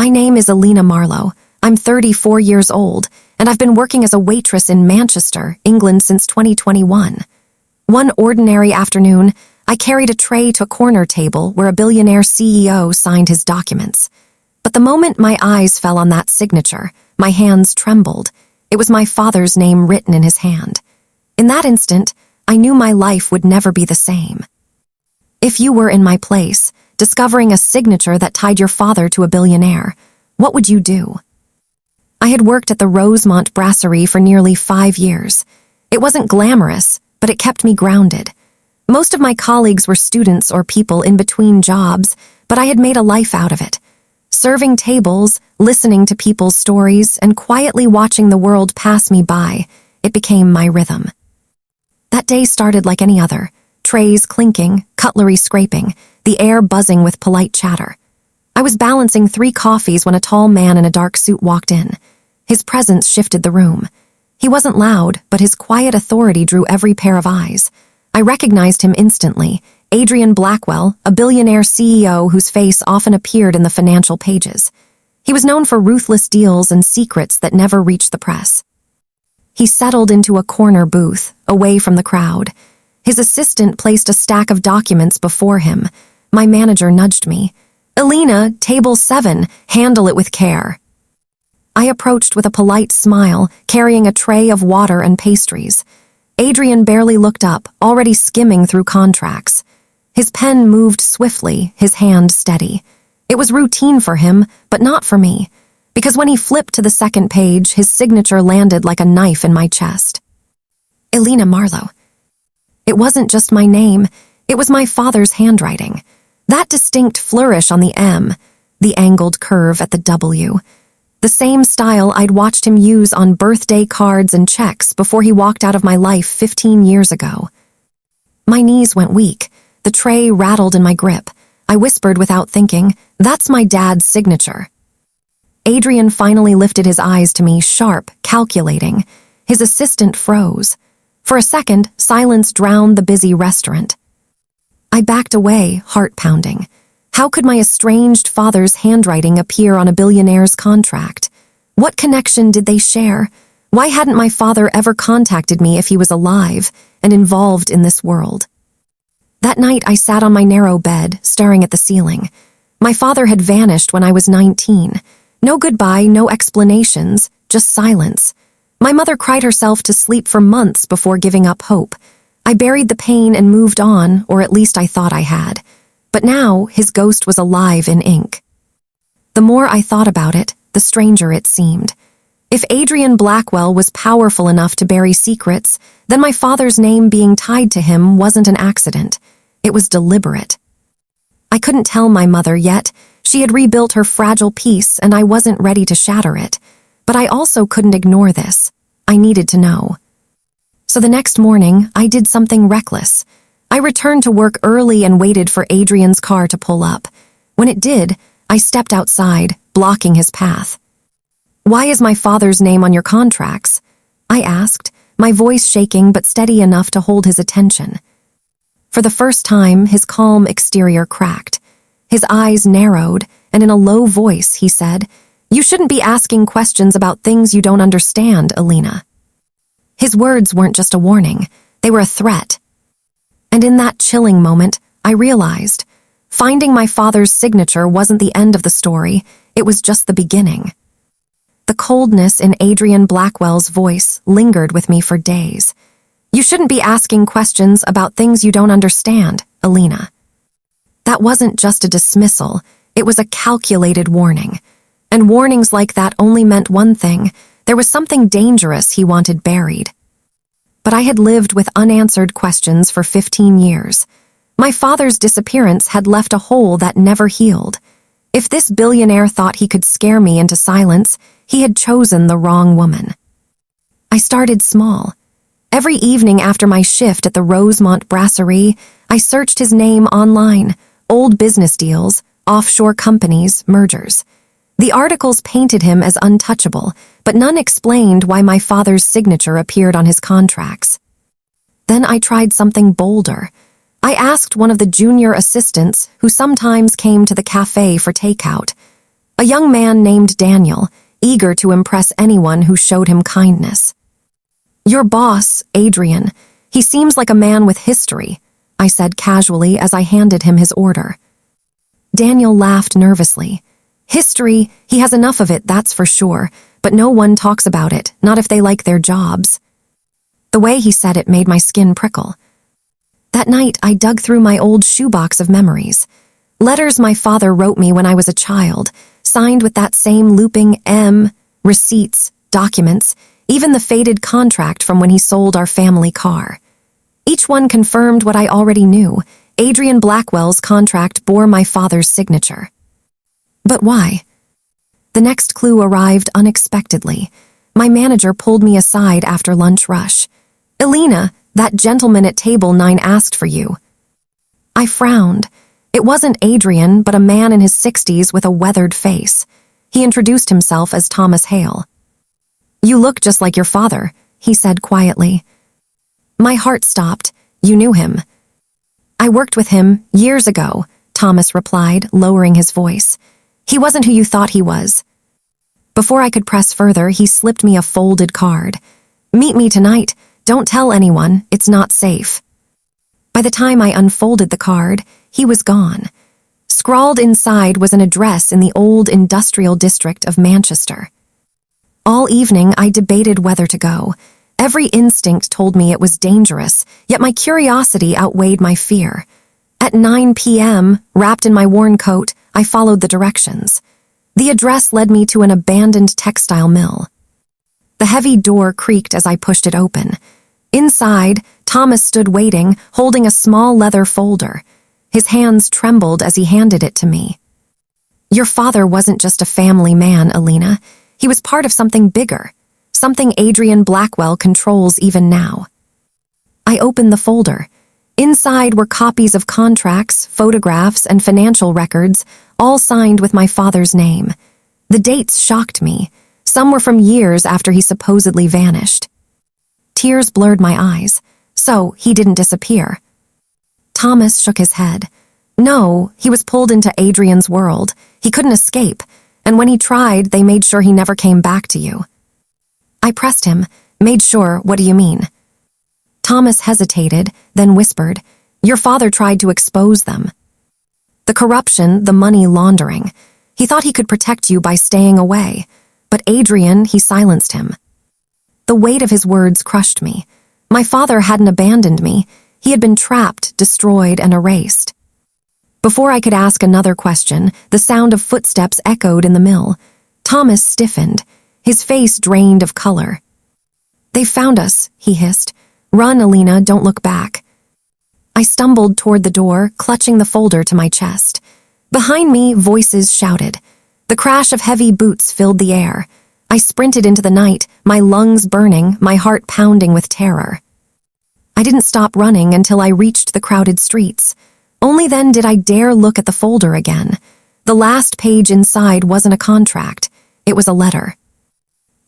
My name is Alina Marlowe. I'm 34 years old, and I've been working as a waitress in Manchester, England since 2021. One ordinary afternoon, I carried a tray to a corner table where a billionaire CEO signed his documents. But the moment my eyes fell on that signature, my hands trembled. It was my father's name written in his hand. In that instant, I knew my life would never be the same. If you were in my place, discovering a signature that tied your father to a billionaire, what would you do? I had worked at the Rosemont Brasserie for nearly 5 years. It wasn't glamorous, but it kept me grounded. Most of my colleagues were students or people in between jobs, but I had made a life out of it. Serving tables, listening to people's stories, and quietly watching the world pass me by, it became my rhythm. That day started like any other, trays clinking, cutlery scraping, the air buzzing with polite chatter. I was balancing 3 coffees when a tall man in a dark suit walked in. His presence shifted the room. He wasn't loud, but his quiet authority drew every pair of eyes. I recognized him instantly, Adrian Blackwell, a billionaire CEO whose face often appeared in the financial pages. He was known for ruthless deals and secrets that never reached the press. He settled into a corner booth, away from the crowd. His assistant placed a stack of documents before him. My manager nudged me. "Alina, table 7, handle it with care." I approached with a polite smile, carrying a tray of water and pastries. Adrian barely looked up, already skimming through contracts. His pen moved swiftly, his hand steady. It was routine for him, but not for me, because when he flipped to the second page, his signature landed like a knife in my chest. Alina Marlowe. It wasn't just my name, it was my father's handwriting. That distinct flourish on the M, the angled curve at the W. The same style I'd watched him use on birthday cards and checks before he walked out of my life 15 years ago. My knees went weak. The tray rattled in my grip. I whispered without thinking, "That's my dad's signature." Adrian finally lifted his eyes to me, sharp, calculating. His assistant froze. For a second, silence drowned the busy restaurant. I backed away, heart pounding. How could my estranged father's handwriting appear on a billionaire's contract? What connection did they share? Why hadn't my father ever contacted me if he was alive and involved in this world? That night, I sat on my narrow bed, staring at the ceiling. My father had vanished when I was 19. No goodbye, no explanations, just silence. My mother cried herself to sleep for months before giving up hope. I buried the pain and moved on, or at least I thought I had. But now, his ghost was alive in ink. The more I thought about it, the stranger it seemed. If Adrian Blackwell was powerful enough to bury secrets, then my father's name being tied to him wasn't an accident. It was deliberate. I couldn't tell my mother yet. She had rebuilt her fragile peace, and I wasn't ready to shatter it. But I also couldn't ignore this. I needed to know. So the next morning, I did something reckless. I returned to work early and waited for Adrian's car to pull up. When it did, I stepped outside, blocking his path. "Why is my father's name on your contracts?" I asked, my voice shaking but steady enough to hold his attention. For the first time, his calm exterior cracked. His eyes narrowed, and in a low voice, he said, "You shouldn't be asking questions about things you don't understand, Alina." His words weren't just a warning, they were a threat. And in that chilling moment, I realized, finding my father's signature wasn't the end of the story, it was just the beginning. The coldness in Adrian Blackwell's voice lingered with me for days. "You shouldn't be asking questions about things you don't understand, Alina." That wasn't just a dismissal, it was a calculated warning. And warnings like that only meant one thing: there was something dangerous he wanted buried. But I had lived with unanswered questions for 15 years. My father's disappearance had left a hole that never healed. If this billionaire thought he could scare me into silence, he had chosen the wrong woman. I started small. Every evening after my shift at the Rosemont Brasserie, I searched his name online, old business deals, offshore companies, mergers. The articles painted him as untouchable, but none explained why my father's signature appeared on his contracts. Then I tried something bolder. I asked one of the junior assistants, who sometimes came to the cafe for takeout, A young man named Daniel, eager to impress anyone who showed him kindness. "Your boss, Adrian, he seems like a man with history," I said casually as I handed him his order. Daniel laughed nervously. "History, he has enough of it, that's for sure, but no one talks about it, not if they like their jobs." The way he said it made my skin prickle. That night, I dug through my old shoebox of memories. Letters my father wrote me when I was a child, signed with that same looping M, receipts, documents, even the faded contract from when he sold our family car. Each one confirmed what I already knew. Adrian Blackwell's contract bore my father's signature. But why? The next clue arrived unexpectedly. My manager pulled me aside after lunch rush. "Elena, that gentleman at table 9 asked for you." I frowned. It wasn't Adrian, but a man in his 60s with a weathered face. He introduced himself as Thomas Hale. "You look just like your father," he said quietly. My heart stopped. "You knew him?" "I worked with him years ago," Thomas replied, lowering his voice. "He wasn't who you thought he was." Before I could press further, he slipped me a folded card. "Meet me tonight. Don't tell anyone. It's not safe." By the time I unfolded the card, he was gone. Scrawled inside was an address in the old industrial district of Manchester. All evening, I debated whether to go. Every instinct told me it was dangerous, yet my curiosity outweighed my fear. At 9 p.m., wrapped in my worn coat, I followed the directions. The address led me to an abandoned textile mill. The heavy door creaked as I pushed it open. Inside, Thomas stood waiting, holding a small leather folder. His hands trembled as he handed it to me. "Your father wasn't just a family man, Elena. He was part of something bigger, something Adrian Blackwell controls even now." I opened the folder. Inside were copies of contracts, photographs, and financial records, all signed with my father's name. The dates shocked me. Some were from years after he supposedly vanished. Tears blurred my eyes. So, he didn't disappear. Thomas shook his head. "No, he was pulled into Adrian's world. He couldn't escape, and when he tried, they made sure he never came back to you." I pressed him. "Made sure, what do you mean?" Thomas hesitated, then whispered, "Your father tried to expose them. The corruption, the money laundering. He thought he could protect you by staying away. But Adrian, he silenced him." The weight of his words crushed me. My father hadn't abandoned me. He had been trapped, destroyed, and erased. Before I could ask another question, the sound of footsteps echoed in the mill. Thomas stiffened, his face drained of color. "They found us," he hissed. "Run, Elena, don't look back." I stumbled toward the door, clutching the folder to my chest. Behind me, voices shouted. The crash of heavy boots filled the air. I sprinted into the night, my lungs burning, my heart pounding with terror. I didn't stop running until I reached the crowded streets. Only then did I dare look at the folder again. The last page inside wasn't a contract. It was a letter.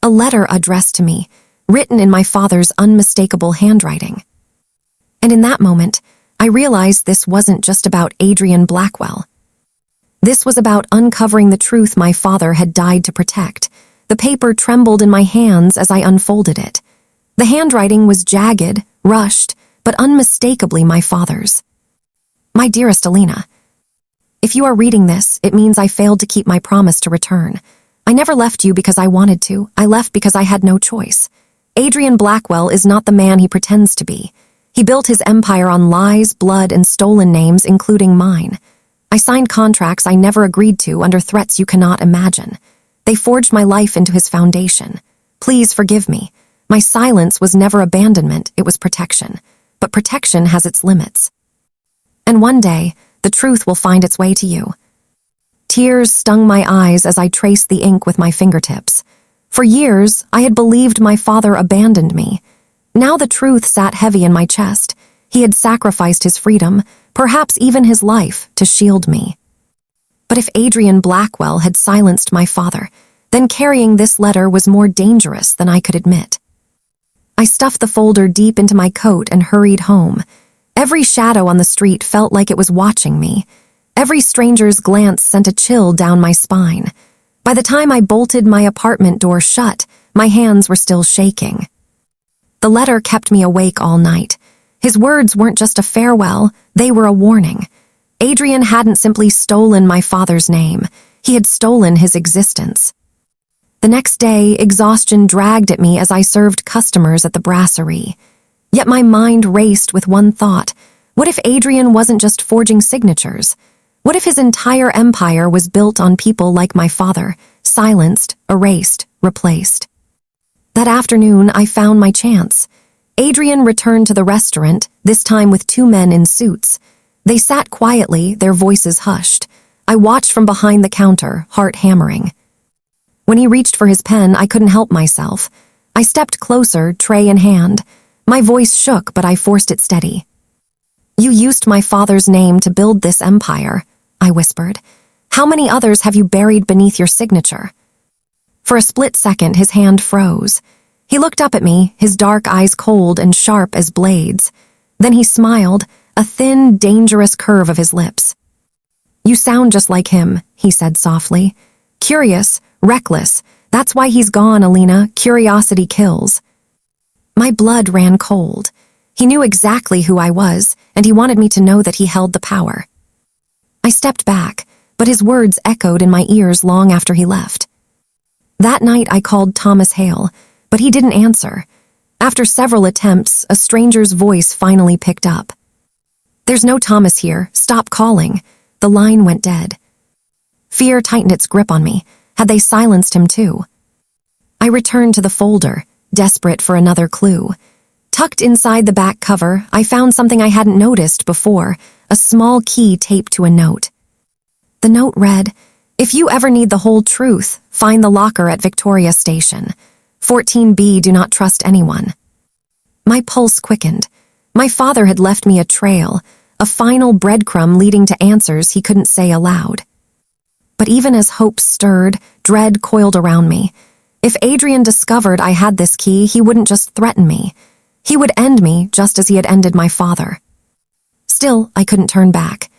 A letter addressed to me, written in my father's unmistakable handwriting. And in that moment, I realized this wasn't just about Adrian Blackwell. This was about uncovering the truth my father had died to protect. The paper trembled in my hands as I unfolded it. The handwriting was jagged, rushed, but unmistakably my father's. "My dearest Elena, if you are reading this, it means I failed to keep my promise to return. I never left you because I wanted to. I left because I had no choice. Adrian Blackwell is not the man he pretends to be. He built his empire on lies, blood, and stolen names, including mine. I signed contracts I never agreed to under threats you cannot imagine. They forged my life into his foundation. Please forgive me. My silence was never abandonment, it was protection. But protection has its limits. And one day, the truth will find its way to you." Tears stung my eyes as I traced the ink with my fingertips. For years, I had believed my father abandoned me. Now the truth sat heavy in my chest. He had sacrificed his freedom, perhaps even his life, to shield me. But if Adrian Blackwell had silenced my father, then carrying this letter was more dangerous than I could admit. I stuffed the folder deep into my coat and hurried home. Every shadow on the street felt like it was watching me. Every stranger's glance sent a chill down my spine. By the time I bolted my apartment door shut, my hands were still shaking. The letter kept me awake all night. His words weren't just a farewell, they were a warning. Adrian hadn't simply stolen my father's name, he had stolen his existence. The next day, exhaustion dragged at me as I served customers at the brasserie. Yet my mind raced with one thought. What if Adrian wasn't just forging signatures? What if his entire empire was built on people like my father, silenced, erased, replaced? That afternoon, I found my chance. Adrian returned to the restaurant, this time with two men in suits. They sat quietly, their voices hushed. I watched from behind the counter, heart hammering. When he reached for his pen, I couldn't help myself. I stepped closer, tray in hand. My voice shook, but I forced it steady. "You used my father's name to build this empire," I whispered. "How many others have you buried beneath your signature?" For a split second, his hand froze. He looked up at me, his dark eyes cold and sharp as blades. Then he smiled, a thin, dangerous curve of his lips. "You sound just like him," he said softly. "Curious, reckless. That's why he's gone, Alina. Curiosity kills." My blood ran cold. He knew exactly who I was, and he wanted me to know that he held the power. I stepped back, but his words echoed in my ears long after he left. That night I called Thomas Hale, but he didn't answer. After several attempts, a stranger's voice finally picked up. "There's no Thomas here. Stop calling." The line went dead. Fear tightened its grip on me. Had they silenced him too? I returned to the folder, desperate for another clue. Tucked inside the back cover, I found something I hadn't noticed before, a small key taped to a note. The note read, "If you ever need the whole truth, find the locker at Victoria Station. 14B, do not trust anyone." My pulse quickened. My father had left me a trail, a final breadcrumb leading to answers he couldn't say aloud. But even as hope stirred, dread coiled around me. If Adrian discovered I had this key, he wouldn't just threaten me. He would end me just as he had ended my father. Still, I couldn't turn back.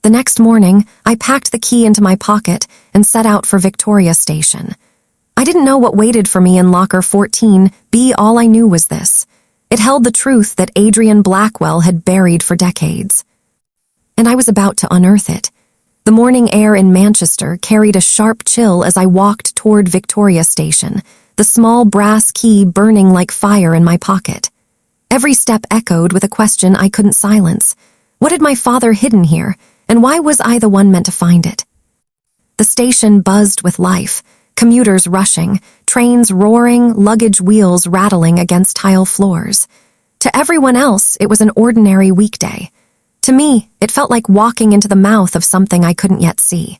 The next morning, I packed the key into my pocket and set out for Victoria Station. I didn't know what waited for me in locker 14B. All I knew was this. It held the truth that Adrian Blackwell had buried for decades. And I was about to unearth it. The morning air in Manchester carried a sharp chill as I walked toward Victoria Station, the small brass key burning like fire in my pocket. Every step echoed with a question I couldn't silence. What had my father hidden here, and why was I the one meant to find it? The station buzzed with life, commuters rushing, trains roaring, luggage wheels rattling against tile floors. To everyone else, it was an ordinary weekday. To me, it felt like walking into the mouth of something I couldn't yet see.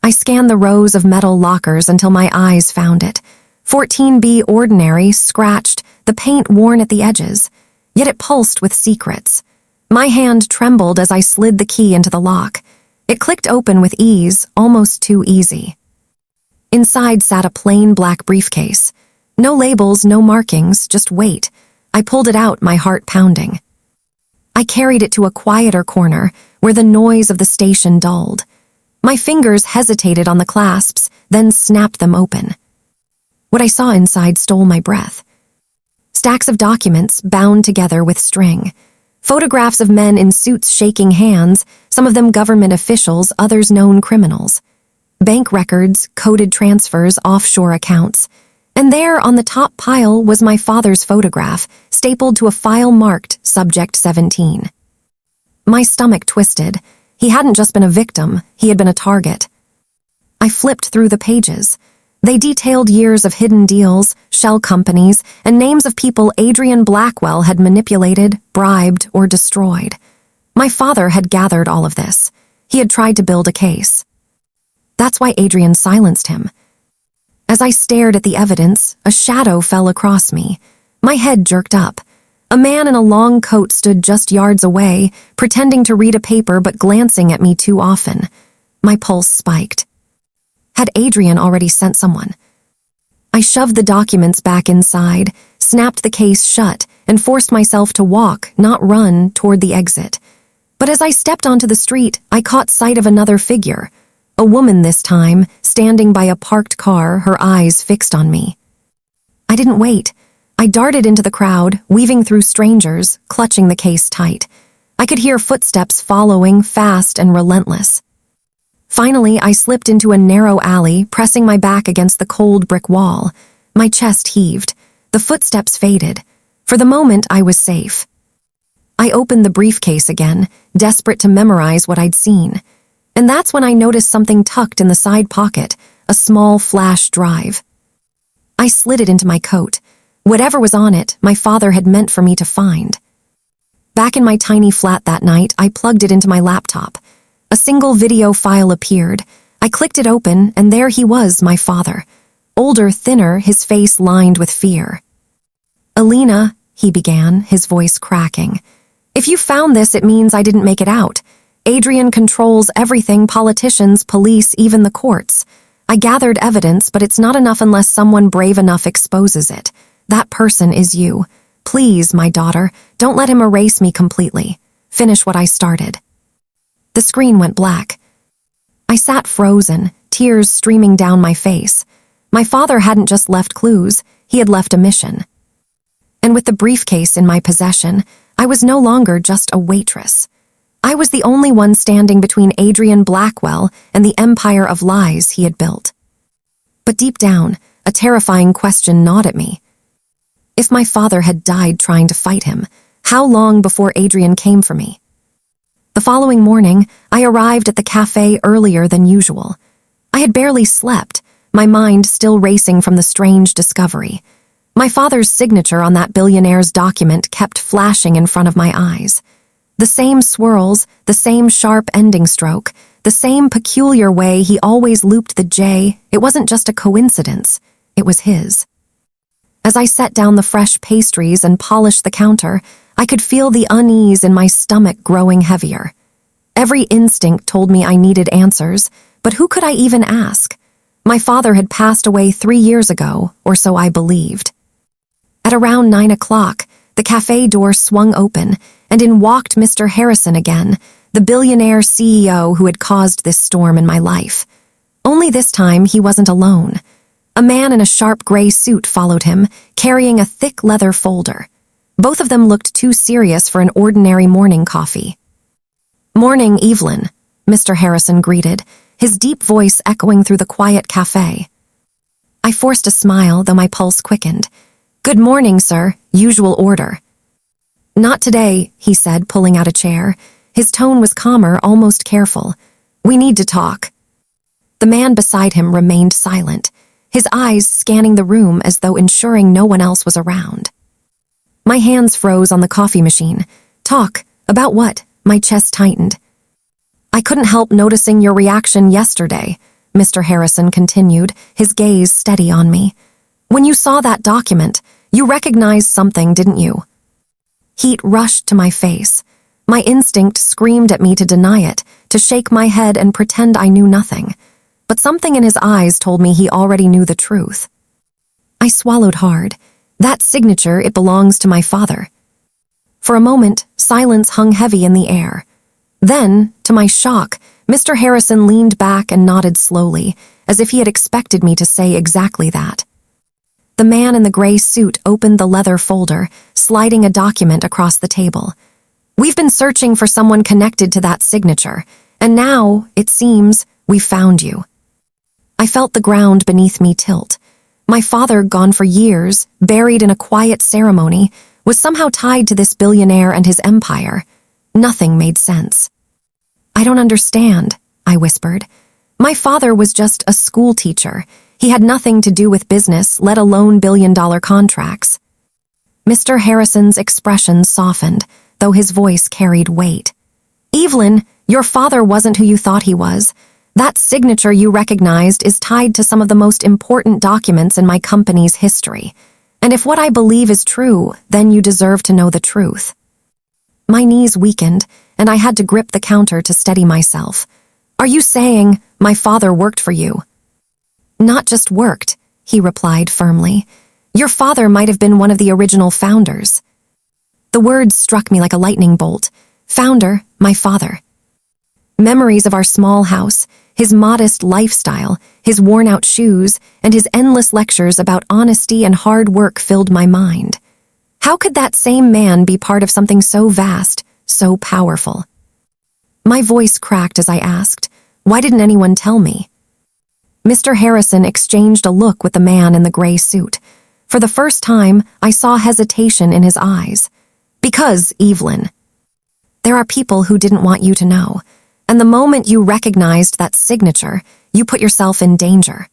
I scanned the rows of metal lockers until my eyes found it. 14B ordinary, scratched, the paint worn at the edges, yet it pulsed with secrets. My hand trembled as I slid the key into the lock. It clicked open with ease, almost too easy. Inside sat a plain black briefcase. No labels, no markings, just weight. I pulled it out, my heart pounding. I carried it to a quieter corner, where the noise of the station dulled. My fingers hesitated on the clasps, then snapped them open. What I saw inside stole my breath. Stacks of documents bound together with string. Photographs of men in suits shaking hands, some of them government officials, others known criminals. Bank records, coded transfers, offshore accounts. And there, on the top pile, was my father's photograph, stapled to a file marked Subject 17. My stomach twisted. He hadn't just been a victim, he had been a target. I flipped through the pages. They detailed years of hidden deals, shell companies, and names of people Adrian Blackwell had manipulated, bribed, or destroyed. My father had gathered all of this. He had tried to build a case. That's why Adrian silenced him. As I stared at the evidence, a shadow fell across me. My head jerked up. A man in a long coat stood just yards away, pretending to read a paper but glancing at me too often. My pulse spiked. Had Adrian already sent someone? I shoved the documents back inside, snapped the case shut, and forced myself to walk, not run, toward the exit. But as I stepped onto the street, I caught sight of another figure. A woman this time, standing by a parked car, her eyes fixed on me. I didn't wait. I darted into the crowd, weaving through strangers, clutching the case tight. I could hear footsteps following, fast and relentless. Finally, I slipped into a narrow alley, pressing my back against the cold brick wall. My chest heaved. The footsteps faded. For the moment, I was safe. I opened the briefcase again, desperate to memorize what I'd seen. And that's when I noticed something tucked in the side pocket, a small flash drive. I slid it into my coat. Whatever was on it, my father had meant for me to find. Back in my tiny flat that night, I plugged it into my laptop. A single video file appeared. I clicked it open, and there he was, my father. Older, thinner, his face lined with fear. "Alina," he began, his voice cracking. "If you found this, it means I didn't make it out. Adrian controls everything, politicians, police, even the courts. I gathered evidence, but it's not enough unless someone brave enough exposes it. That person is you. Please, my daughter, don't let him erase me completely. Finish what I started." The screen went black. I sat frozen, tears streaming down my face. My father hadn't just left clues, he had left a mission. And with the briefcase in my possession, I was no longer just a waitress. I was the only one standing between Adrian Blackwell and the empire of lies he had built. But deep down, a terrifying question gnawed at me. If my father had died trying to fight him, how long before Adrian came for me? The following morning, I arrived at the cafe earlier than usual. I had barely slept, my mind still racing from the strange discovery. My father's signature on that billionaire's document kept flashing in front of my eyes. The same swirls, the same sharp ending stroke, the same peculiar way he always looped the J. It wasn't just a coincidence, it was his. As I set down the fresh pastries and polished the counter, I could feel the unease in my stomach growing heavier. Every instinct told me I needed answers, but who could I even ask? My father had passed away 3 years ago, or so I believed. At around 9 o'clock, the cafe door swung open, and in walked Mr. Harrison again, the billionaire CEO who had caused this storm in my life. Only this time he wasn't alone. A man in a sharp gray suit followed him, carrying a thick leather folder. Both of them looked too serious for an ordinary morning coffee. "Morning, Evelyn," Mr. Harrison greeted, his deep voice echoing through the quiet cafe. I forced a smile, though my pulse quickened. "Good morning, sir. Usual order." "Not today," he said, pulling out a chair. His tone was calmer, almost careful. "We need to talk." The man beside him remained silent, his eyes scanning the room as though ensuring no one else was around. My hands froze on the coffee machine. "Talk? About what?" My chest tightened. "I couldn't help noticing your reaction yesterday," Mr. Harrison continued, his gaze steady on me. "When you saw that document, you recognized something, didn't you?" Heat rushed to my face. My instinct screamed at me to deny it, to shake my head and pretend I knew nothing. But something in his eyes told me he already knew the truth. I swallowed hard. That signature, it belongs to my father. For a moment, silence hung heavy in the air. Then, to my shock, Mr. Harrison leaned back and nodded slowly, as if he had expected me to say exactly that. The man in the gray suit opened the leather folder, sliding a document across the table. "We've been searching for someone connected to that signature, and now, it seems, we've found you." I felt the ground beneath me tilt. My father, gone for years, buried in a quiet ceremony, was somehow tied to this billionaire and his empire. Nothing made sense. "I don't understand," I whispered. "My father was just a school teacher. He had nothing to do with business, let alone billion-dollar contracts." Mr. Harrison's expression softened, though his voice carried weight. "Evelyn, your father wasn't who you thought he was. That signature you recognized is tied to some of the most important documents in my company's history. And if what I believe is true, then you deserve to know the truth." My knees weakened, and I had to grip the counter to steady myself. "Are you saying my father worked for you?" "Not just worked," he replied firmly. "Your father might have been one of the original founders." The words struck me like a lightning bolt. Founder, my father. Memories of our small house, His modest lifestyle, his worn-out shoes, and his endless lectures about honesty and hard work filled my mind. How could that same man be part of something so vast, so powerful? My voice cracked as I asked, "Why didn't anyone tell me?" Mr. Harrison exchanged a look with the man in the gray suit. For the first time, I saw hesitation in his eyes. "Because, Evelyn, there are people who didn't want you to know, and the moment you recognized that signature, you put yourself in danger."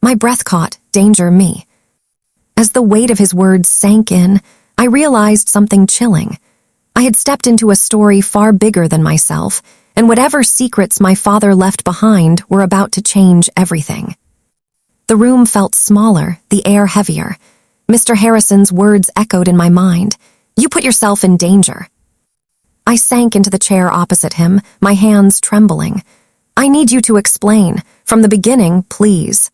My breath caught, danger me. As the weight of his words sank in, I realized something chilling. I had stepped into a story far bigger than myself, and whatever secrets my father left behind were about to change everything. The room felt smaller, the air heavier. Mr. Harrison's words echoed in my mind. "You put yourself in danger." I sank into the chair opposite him, my hands trembling. "I need you to explain. From the beginning, please."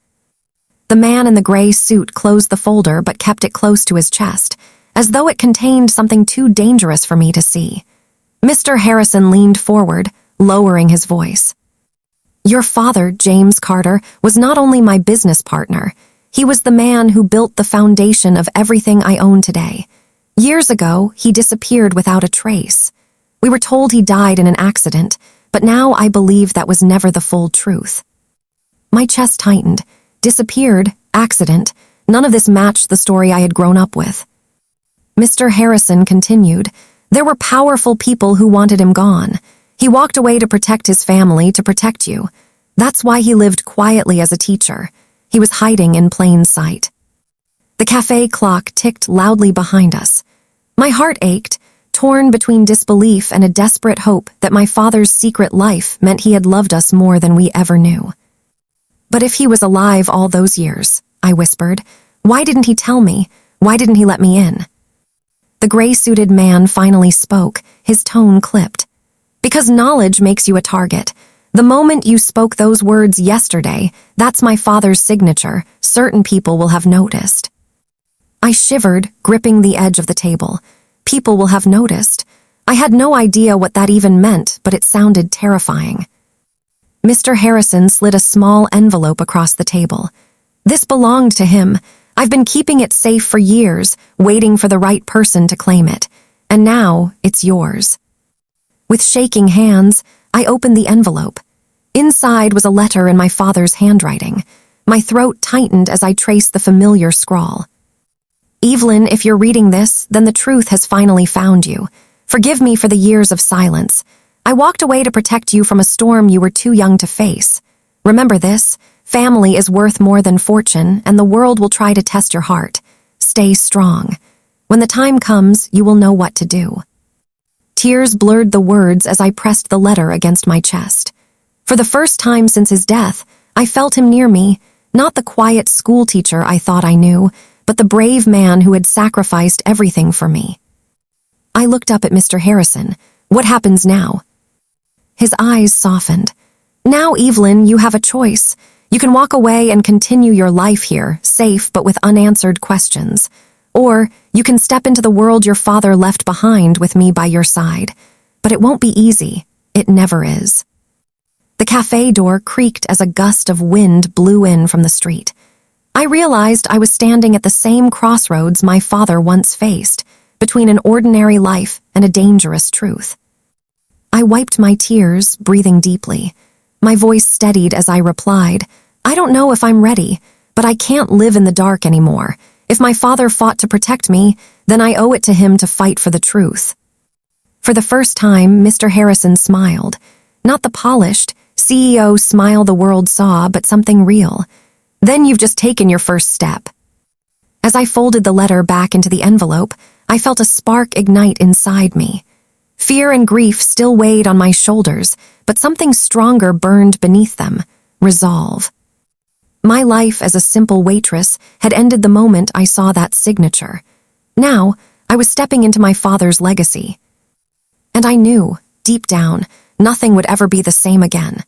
The man in the gray suit closed the folder but kept it close to his chest, as though it contained something too dangerous for me to see. Mr. Harrison leaned forward, lowering his voice. "Your father, James Carter, was not only my business partner, he was the man who built the foundation of everything I own today. Years ago, he disappeared without a trace. We were told he died in an accident, but now I believe that was never the full truth." My chest tightened. Disappeared, accident, none of this matched the story I had grown up with. Mr. Harrison continued, "There were powerful people who wanted him gone. He walked away to protect his family, to protect you. That's why he lived quietly as a teacher. He was hiding in plain sight." The cafe clock ticked loudly behind us. My heart ached, torn between disbelief and a desperate hope that my father's secret life meant he had loved us more than we ever knew. "But if he was alive all those years," I whispered, "why didn't he tell me? Why didn't he let me in?" The gray-suited man finally spoke, his tone clipped. "Because knowledge makes you a target. The moment you spoke those words yesterday, that's my father's signature. Certain people will have noticed." I shivered, gripping the edge of the table. People will have noticed. I had no idea what that even meant, but it sounded terrifying. Mr. Harrison slid a small envelope across the table. "This belonged to him. I've been keeping it safe for years, waiting for the right person to claim it. And now, it's yours." With shaking hands, I opened the envelope. Inside was a letter in my father's handwriting. My throat tightened as I traced the familiar scrawl. "Evelyn, if you're reading this, then the truth has finally found you. Forgive me for the years of silence. I walked away to protect you from a storm you were too young to face. Remember this, family is worth more than fortune, and the world will try to test your heart. Stay strong. When the time comes, you will know what to do." Tears blurred the words as I pressed the letter against my chest. For the first time since his death, I felt him near me, not the quiet schoolteacher I thought I knew, but the brave man who had sacrificed everything for me. I looked up at Mr. Harrison. "What happens now?" His eyes softened. "Now, Evelyn, you have a choice. You can walk away and continue your life here, safe but with unanswered questions. Or you can step into the world your father left behind with me by your side. But it won't be easy. It never is." The cafe door creaked as a gust of wind blew in from the street. I realized I was standing at the same crossroads my father once faced, between an ordinary life and a dangerous truth. I wiped my tears, breathing deeply. My voice steadied as I replied, "I don't know if I'm ready, but I can't live in the dark anymore. If my father fought to protect me, then I owe it to him to fight for the truth." For the first time, Mr. Harrison smiled. Not the polished, CEO smile the world saw, but something real. "Then you've just taken your first step." As I folded the letter back into the envelope, I felt a spark ignite inside me. Fear and grief still weighed on my shoulders, but something stronger burned beneath them: resolve. My life as a simple waitress had ended the moment I saw that signature. Now, I was stepping into my father's legacy. And I knew, deep down, nothing would ever be the same again.